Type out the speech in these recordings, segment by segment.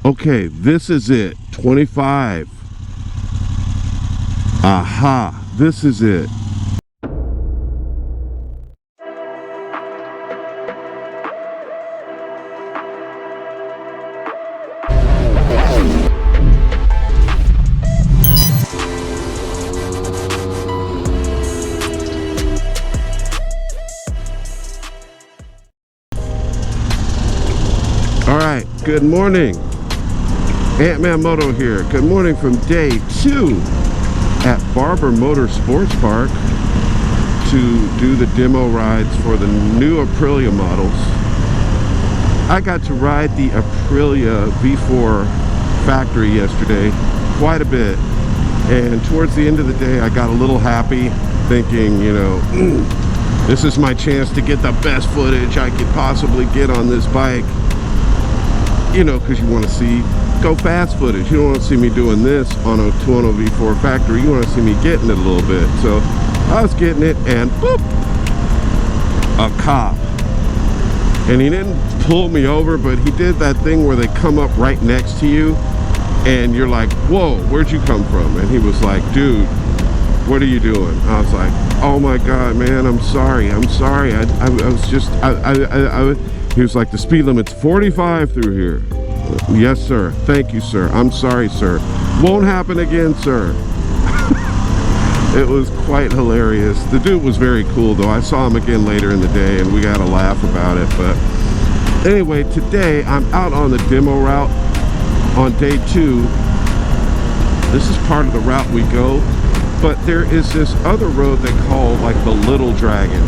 Okay, this is it. 25. Aha, this is it. All right, good morning. Ant-Man Moto here. Good morning from day 2 at Barber Motorsports Park to do the demo rides for the new Aprilia models. I got to ride the Aprilia V4 factory yesterday quite a bit, and towards the end of the day I got a little happy, thinking, you know, this is my chance to get the best footage I could possibly get on this bike. You know, because you want to see go fast footage. You don't want to see me doing this on a 210 V4 factory. You want to see me getting it a little bit. So I was getting it, and boop, a cop. And he didn't pull me over, but he did that thing where they come up right next to you and you're like, whoa, where'd you come from? And he was like, dude, what are you doing? I was like, oh my god, man, I'm sorry. I was just he was like, the speed limit's 45 through here. Yes, sir. Thank you, sir. I'm sorry, sir. Won't happen again, sir. It was quite hilarious. The dude was very cool, though. I saw him again later in the day, and we got a laugh about it. But anyway, today I'm out on the demo route on day 2. This is part of the route we go, but there is this other road they call like the Little Dragon,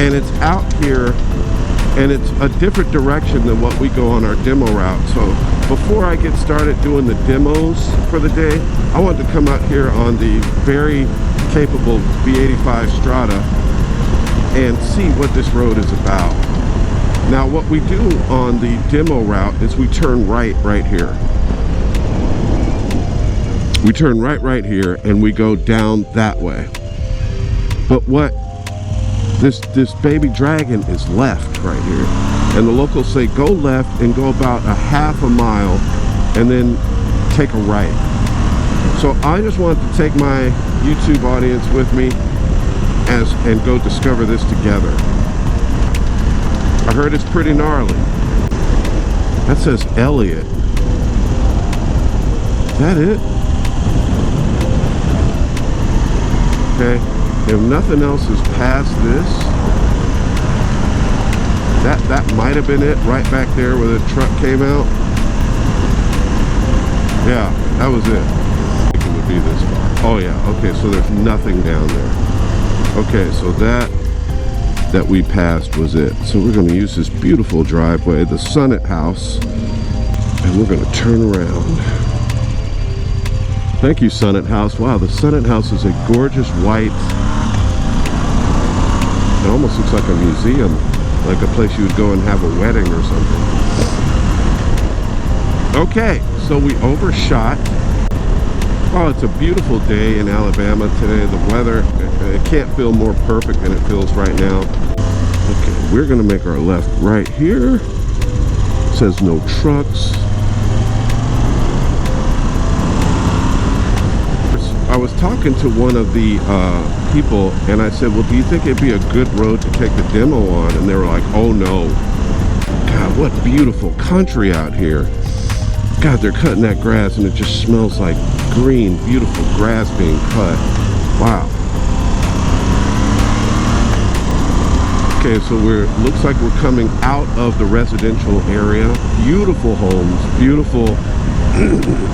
and it's out here. And it's a different direction than what we go on our demo route. So before I get started doing the demos for the day, I want to come out here on the very capable V85 Strada and see what this road is about. Now what we do on the demo route is we turn right here. We turn right here and we go down that way. But what this baby dragon is left right here, and the locals say go left and go about a half a mile and then take a right. So I just wanted to take my YouTube audience with me and go discover this together. I heard it's pretty gnarly. That says Elliot. Is that it? Okay. If nothing else is past this, that might have been it, right back there where the truck came out. Yeah, that was it. I think it would be this far. Oh yeah, okay, so there's nothing down there. Okay, so that we passed was it. So we're going to use this beautiful driveway, the Sunnett House, and we're going to turn around. Thank you, Sunnett House. Wow, the Sunnett House is a gorgeous white. It almost looks like a museum, like a place you would go and have a wedding or something. Okay, so we overshot. Oh, it's a beautiful day in Alabama today. The weather, it can't feel more perfect than it feels right now. Okay, we're gonna make our left right here. It says no trucks. I was talking to one of the people, and I said, well, do you think it'd be a good road to take the demo on? And they were like, oh no. God, what beautiful country out here. God, they're cutting that grass and it just smells like green, beautiful grass being cut. Wow. Okay, so looks like we're coming out of the residential area. Beautiful homes, beautiful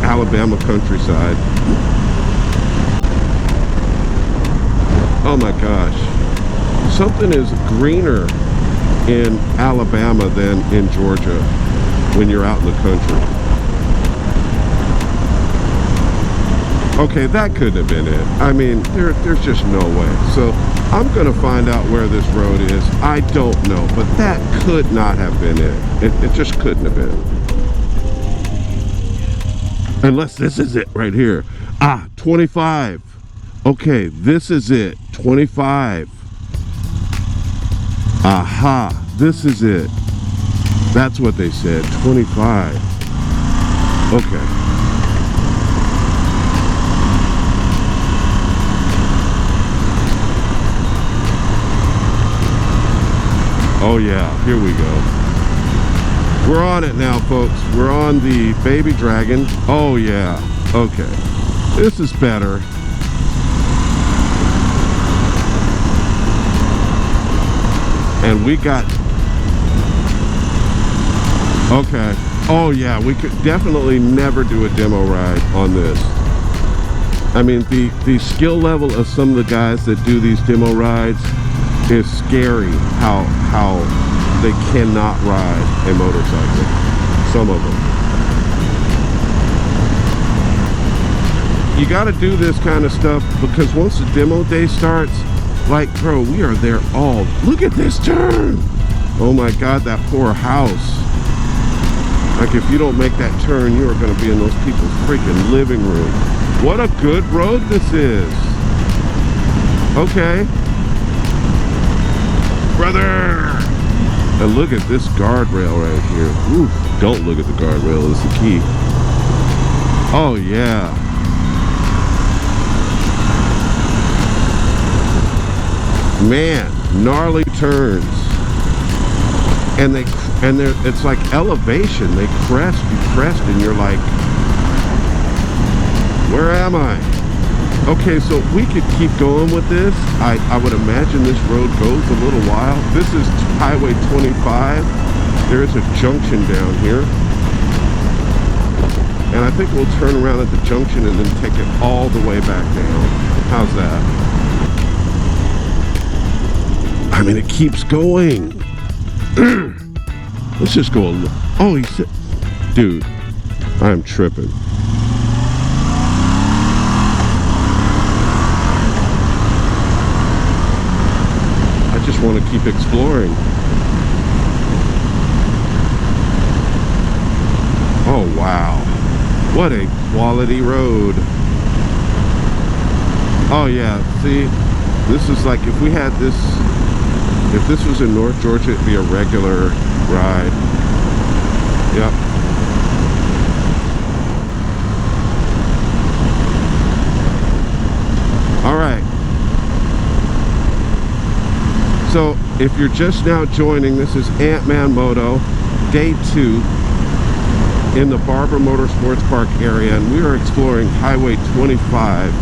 Alabama countryside. Oh my gosh, something is greener in Alabama than in Georgia when you're out in the country. Okay, that couldn't have been it. I mean, there's just no way. So I'm gonna find out where this road is. I don't know, but that could not have been it. It just couldn't have been. Unless this is it right here. Ah, 25. Okay, this is it. 25. Aha, this is it. That's what they said, 25. Okay. Oh yeah, here we go. We're on it now, folks. We're on the Baby Dragon. Oh yeah, okay. This is better. And we got, okay. Oh yeah, we could definitely never do a demo ride on this. I mean, the skill level of some of the guys that do these demo rides is scary, how they cannot ride a motorcycle. Some of them. You got to do this kind of stuff because once the demo day starts, like, bro, we are there all. Look at this turn. Oh my God, that poor house. Like, if you don't make that turn, you are going to be in those people's freaking living room. What a good road this is. Okay. Brother. And look at this guardrail right here. Oof. Don't look at the guardrail. It's the key. Oh, yeah. Man, gnarly turns. And it's like elevation. They crest, you crest, and you're like, where am I? Okay, so we could keep going with this. I would imagine this road goes a little while. This is Highway 25. There is a junction down here. And I think we'll turn around at the junction and then take it all the way back down. How's that? I mean, it keeps going. Let's just go a little. Oh, he said, dude, I'm tripping. I just want to keep exploring. Oh, wow. What a quality road. Oh, yeah. See, this is like if we had this. If this was in North Georgia, it'd be a regular ride. Yep. All right. So if you're just now joining, this is Ant-Man Moto, day 2 in the Barber Motorsports Park area, and we are exploring Highway 25,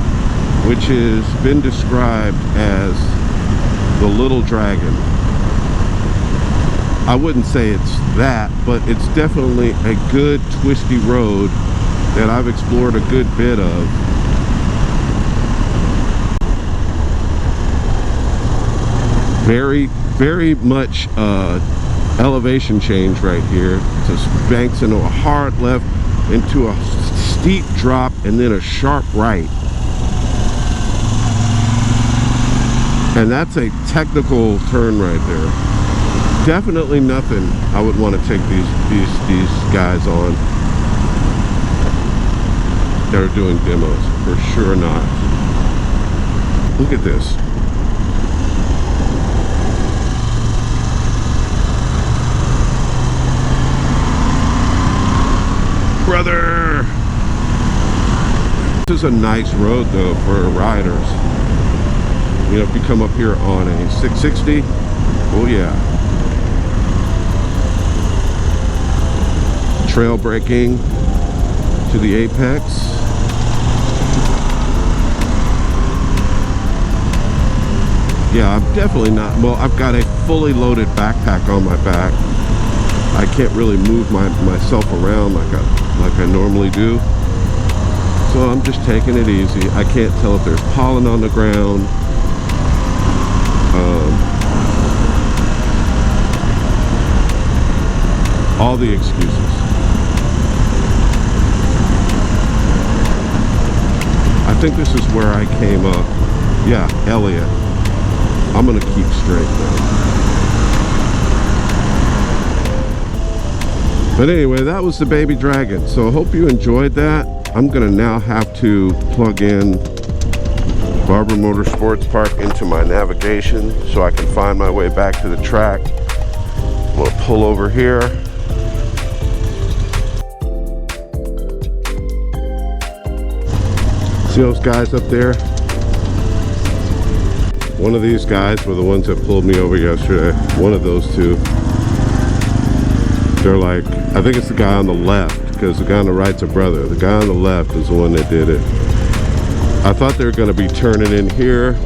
which has been described as the Little Dragon. I wouldn't say it's that, but it's definitely a good twisty road that I've explored a good bit of. Very, very much elevation change right here. Just banks into a hard left, into a steep drop, and then a sharp right. And that's a technical turn right there. Definitely nothing I would want to take these guys on that are doing demos. For sure not. Look at this. Brother! This is a nice road though for riders. You know, if you come up here on a 660, oh yeah. Trail braking to the apex. Yeah, I'm definitely not, well, I've got a fully loaded backpack on my back. I can't really move myself around like I normally do. So I'm just taking it easy. I can't tell if there's pollen on the ground. All the excuses. I think this is where I came up. Yeah, Elliott. I'm gonna keep straight though. But anyway, that was the Baby Dragon. So I hope you enjoyed that. I'm gonna now have to plug in Barber Motorsports Park into my navigation so I can find my way back to the track. I'm gonna pull over here. See those guys up there? One of these guys were the ones that pulled me over yesterday. One of those two. They're like, I think it's the guy on the left, because the guy on the right's a brother. The guy on the left is the one that did it. I thought they were going to be turning in here.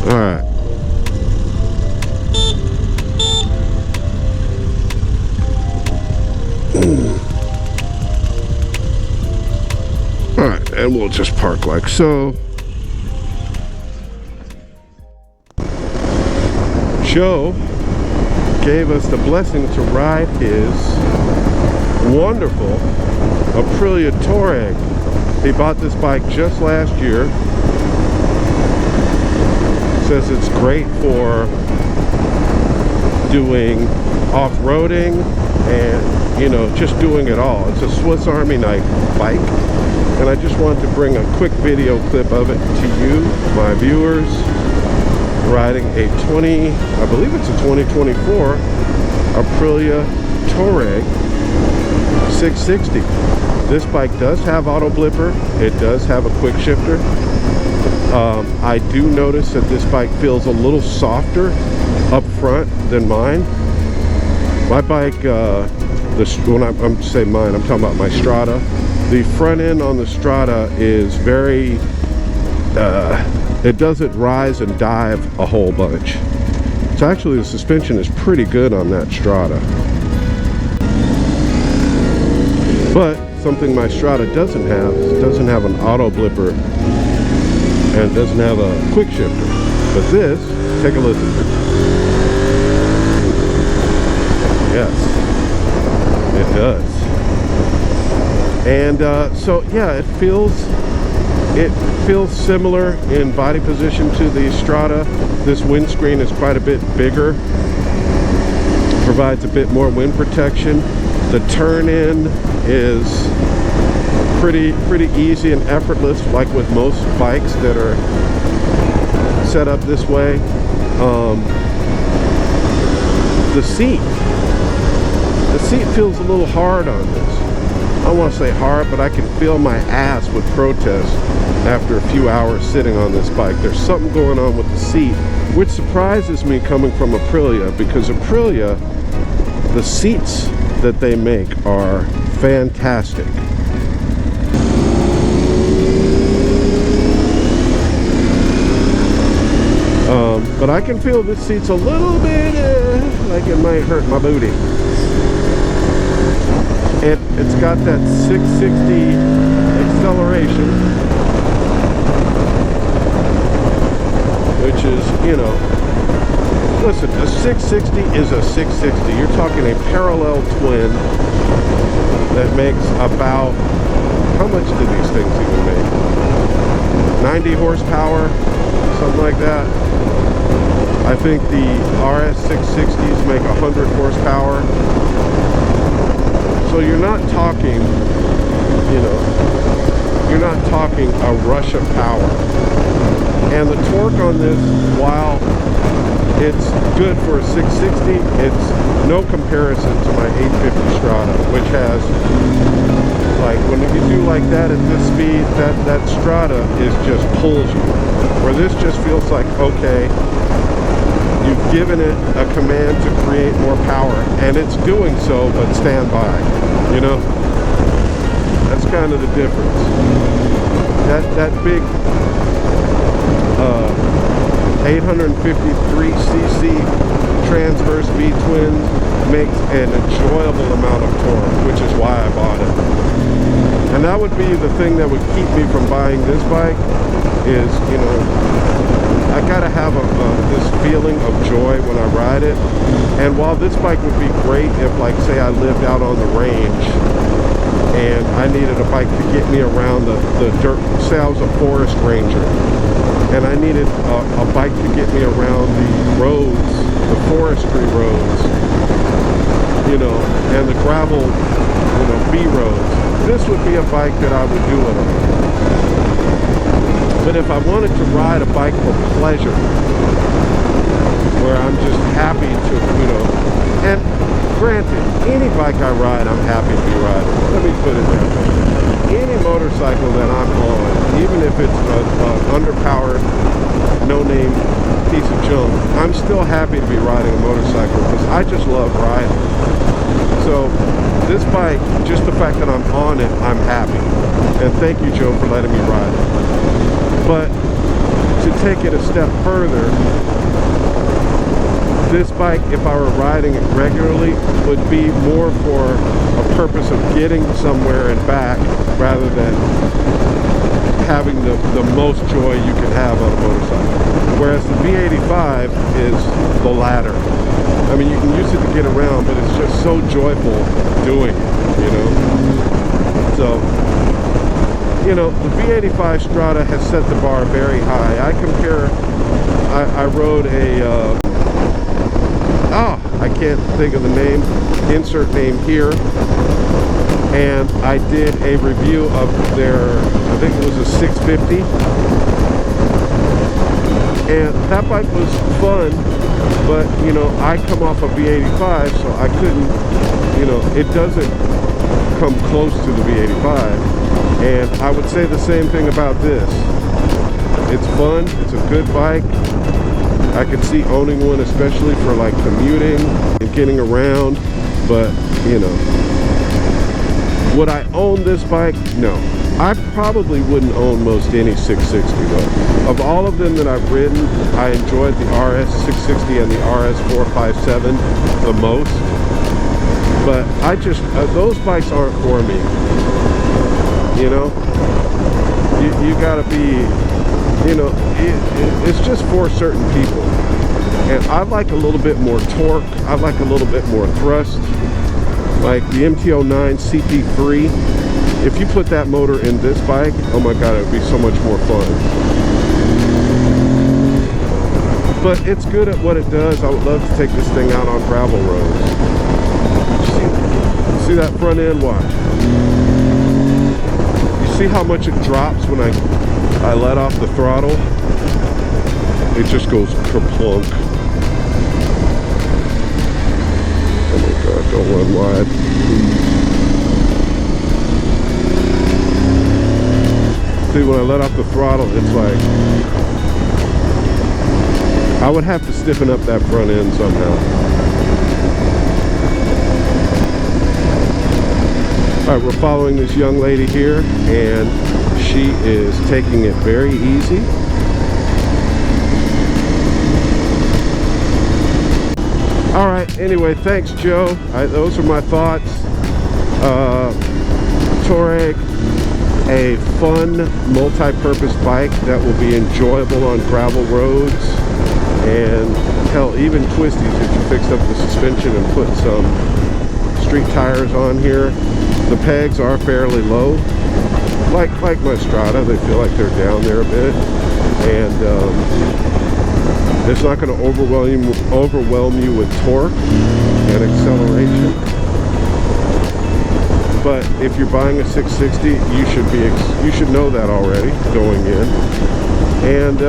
All right. All right, and we'll just park like so. Joe gave us the blessing to ride his wonderful Aprilia Tuareg. He bought this bike just last year. Says it's great for doing off-roading and, you know, just doing it all. It's a Swiss Army knife bike, and I just wanted to bring a quick video clip of it to you, my viewers, riding a I believe it's a 2024 Aprilia Tuareg 660. This bike does have auto blipper. It does have a quick shifter. I do notice that this bike feels a little softer up front than mine. My bike, when I'm saying mine, I'm talking about my Strada. The front end on the Strada is very, it doesn't rise and dive a whole bunch. So actually the suspension is pretty good on that Strada. But something my Strada doesn't have, it doesn't have an auto blipper and doesn't have a quick shifter. But this, take a listen. Yes, it does. And so yeah, it feels similar in body position to the Strada. This windscreen is quite a bit bigger, provides a bit more wind protection. The turn in is pretty easy and effortless, like with most bikes that are set up this way. The seat feels a little hard on this. I don't want to say hard, but I can feel my ass would protest after a few hours sitting on this bike. There's something going on with the seat, which surprises me coming from Aprilia, because Aprilia, the seats that they make are fantastic. But I can feel this seat's a little bit like it might hurt my booty. It's got that 660 acceleration, which is, you know, listen, a 660 is a 660. You're talking a parallel twin that makes about, how much do these things even make? 90 horsepower, something like that. I think the RS 660s make 100 horsepower. So you're not talking, you know, you're not talking a rush of power. And the torque on this, while it's good for a 660, it's no comparison to my 850 Strada, which has, like, when you do like that at this speed, that Strada just pulls you. Where this just feels like, okay, you've given it a command to create more power, and it's doing so, but stand by, you know? That's kind of the difference. That big 853cc transverse V-twin makes an enjoyable amount of torque, which is why I bought it. And that would be the thing that would keep me from buying this bike, is, you know, I gotta have this feeling of joy when I ride it. And while this bike would be great if, like, say I lived out on the range and I needed a bike to get me around the dirt, say I was a forest ranger and I needed a bike to get me around the roads, the forestry roads, you know, and the gravel, you know, B roads, this would be a bike that I would do it on. But if I wanted to ride a bike for pleasure, where I'm just happy to, you know, and granted, any bike I ride, I'm happy to be riding. Let me put it that way. Any motorcycle that I'm on, even if it's an underpowered, no-name piece of junk, I'm still happy to be riding a motorcycle because I just love riding. So this bike, just the fact that I'm on it, I'm happy. And thank you, Joe, for letting me ride it. But to take it a step further, this bike, if I were riding it regularly, would be more for a purpose of getting somewhere and back rather than having the most joy you can have on a motorcycle. Whereas the V85 is the latter. I mean, you can use it to get around, but it's just so joyful doing it, you know? So, you know, the V85 Strada has set the bar very high. I rode a, I can't think of the name, insert name here, and I did a review of their, I think it was a 650, and that bike was fun, but, you know, I come off a V85, so I couldn't, you know, it doesn't come close to the V85, and I would say the same thing about this. It's fun, it's a good bike. I could see owning one, especially for like commuting and getting around, but, you know, would I own this bike? No. I probably wouldn't own most any 660 though. Of all of them that I've ridden, I enjoyed the RS 660 and the RS 457 the most. But I just, those bikes aren't for me. You know? You gotta be, you know, it's just for certain people. And I like a little bit more torque. I like a little bit more thrust. Like the MT-09 CP3. If you put that motor in this bike, oh my god, it would be so much more fun. But it's good at what it does. I would love to take this thing out on gravel roads. See that front end? Watch. You see how much it drops when I let off the throttle? It just goes kerplunk. Oh my god, don't run wide. See, when I let off the throttle, it's like, I would have to stiffen up that front end somehow. Alright, we're following this young lady here, and she is taking it very easy. Alright, anyway, thanks, Joe. Those are my thoughts. Tuareg, a fun multi-purpose bike that will be enjoyable on gravel roads, and hell, even twisties if you fixed up the suspension and put some street tires on here. The pegs are fairly low, like my Strada. They feel like they're down there a bit, and it's not going to overwhelm you with torque and acceleration. But if you're buying a 660, you should know that already going in. And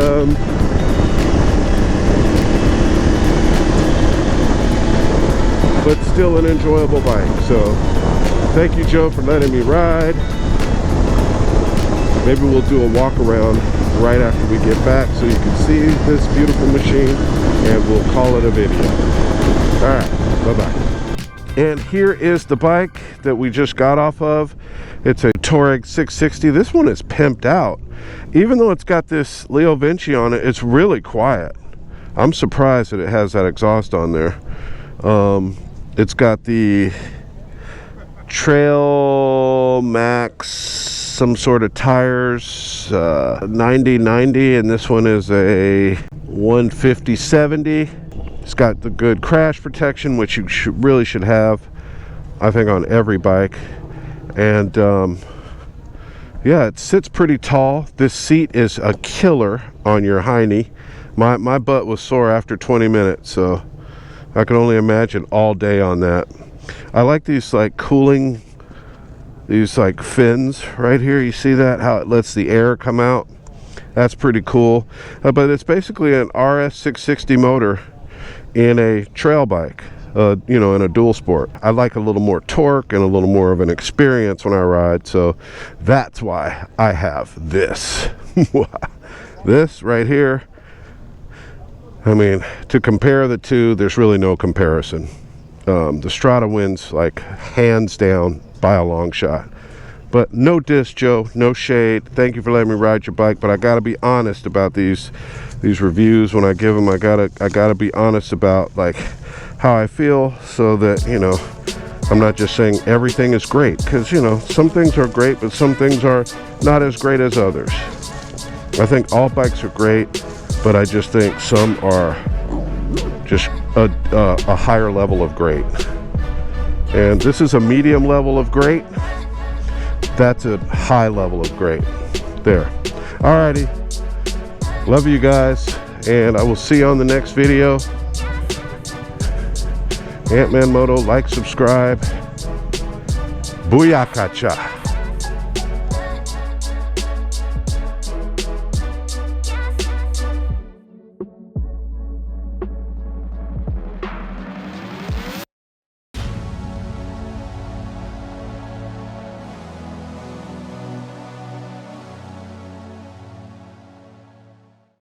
but still an enjoyable bike. So thank you, Joe, for letting me ride. Maybe we'll do a walk around right after we get back so you can see this beautiful machine, and we'll call it a video. All right, bye-bye. And here is the bike that we just got off of. It's a Tuareg 660. This one is pimped out. Even though it's got this Leo Vinci on it, it's really quiet. I'm surprised that it has that exhaust on there. It's got the Trail Max, some sort of tires, 90/90, and this one is a 150/70. It's got the good crash protection, which you really should have, I think, on every bike. And yeah, it sits pretty tall. This seat is a killer on your hiney. My butt was sore after 20 minutes, so I can only imagine all day on that. I like these like cooling, these like fins right here. You see that, how it lets the air come out? That's pretty cool. But it's basically an RS 660 motor in a trail bike. you know, in a dual sport. I like a little more torque and a little more of an experience when I ride, so that's why I have this. This right here, I mean, to compare the two, there's really no comparison. The Strada wins like hands down by a long shot. But no diss, Joe, no shade. Thank you for letting me ride your bike, but I gotta be honest about these reviews when I give them. I gotta be honest about like how I feel, so that, you know, I'm not just saying everything is great, because, you know, some things are great, but some things are not as great as others. I think all bikes are great, but I just think some are just a higher level of great. And this is a medium level of great. That's a high level of great. There. Alrighty. Love you guys, and I will see you on the next video. Ant-Man Moto, like, subscribe. Booyakacha.